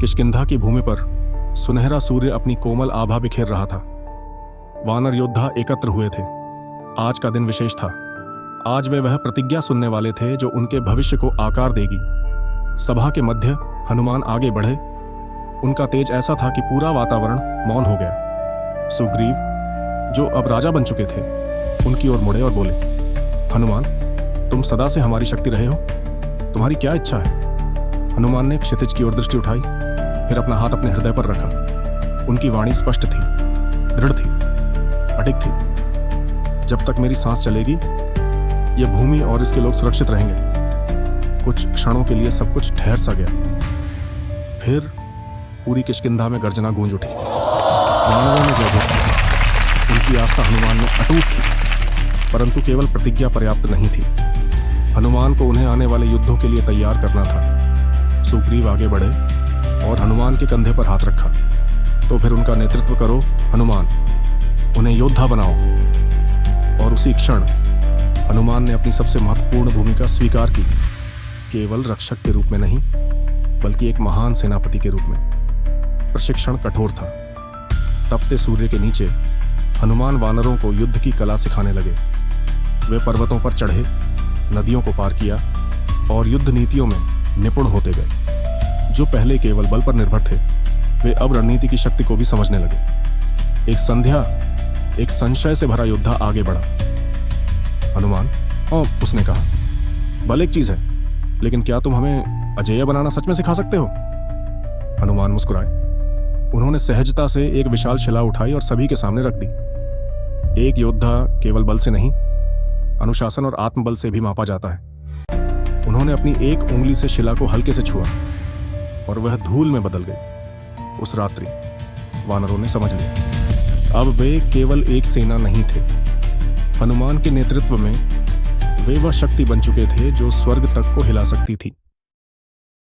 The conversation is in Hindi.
किष्किंधा की भूमि पर सुनहरा सूर्य अपनी कोमल आभा बिखेर रहा था। वानर योद्धा एकत्र हुए थे। आज का दिन विशेष था। आज वे वह प्रतिज्ञा सुनने वाले थे जो उनके भविष्य को आकार देगी। सभा के मध्य हनुमान आगे बढ़े। उनका तेज ऐसा था कि पूरा वातावरण मौन हो गया। सुग्रीव, जो अब राजा बन चुके थे, उनकी ओर मुड़े और बोले, हनुमान, तुम सदा से हमारी शक्ति रहे हो। तुम्हारी क्या इच्छा है? हनुमान ने क्षितिज की ओर दृष्टि उठाई, फिर अपना हाथ अपने हृदय पर रखा। उनकी वाणी स्पष्ट थी, दृढ़ थी, अडिग थी। जब तक मेरी सांस चलेगी, यह भूमि और इसके लोग सुरक्षित रहेंगे। कुछ क्षणों के लिए सब कुछ ठहर सा गया। फिर पूरी किष्किंधा में गर्जना गूंज उठी। वानरों ने जय जय। उनकी आस्था हनुमान में अटूट थी, परंतु केवल प्रतिज्ञा पर्याप्त नहीं थी। हनुमान को उन्हें आने वाले युद्धों के लिए तैयार करना था। सुग्रीव आगे बढ़े और हनुमान के कंधे पर हाथ रखा। तो फिर उनका नेतृत्व करो हनुमान, उन्हें योद्धा बनाओ। और उसी क्षण हनुमान ने अपनी सबसे महत्वपूर्ण भूमिका स्वीकार की, केवल रक्षक के रूप में नहीं, बल्कि एक महान सेनापति के रूप में। प्रशिक्षण कठोर था। तपते सूर्य के नीचे हनुमान वानरों को युद्ध की कला सिखाने लगे। वे पर्वतों पर चढ़े, नदियों को पार किया और युद्ध नीतियों में निपुण होते गए। जो पहले केवल बल पर निर्भर थे, वे अब रणनीति की शक्ति को भी समझने लगे। एक संध्या, एक संशय से भरा योद्धा आगे बढ़ा। हनुमान, उसने कहा, बल एक चीज है, लेकिन क्या तुम हमें अजेय बनाना सच में सिखा सकते हो? हनुमान मुस्कुराए। उन्होंने सहजता से एक विशाल शिला उठाई और सभी के सामने रख दी। एक योद्धा केवल बल से नहीं, अनुशासन और आत्मबल से भी मापा जाता है। उन्होंने अपनी एक उंगली से शिला को हल्के से छुआ और वह धूल में बदल गई। उस रात्रि वानरों ने समझ लिया, अब वे केवल एक सेना नहीं थे। हनुमान के नेतृत्व में वे वह शक्ति बन चुके थे जो स्वर्ग तक को हिला सकती थी।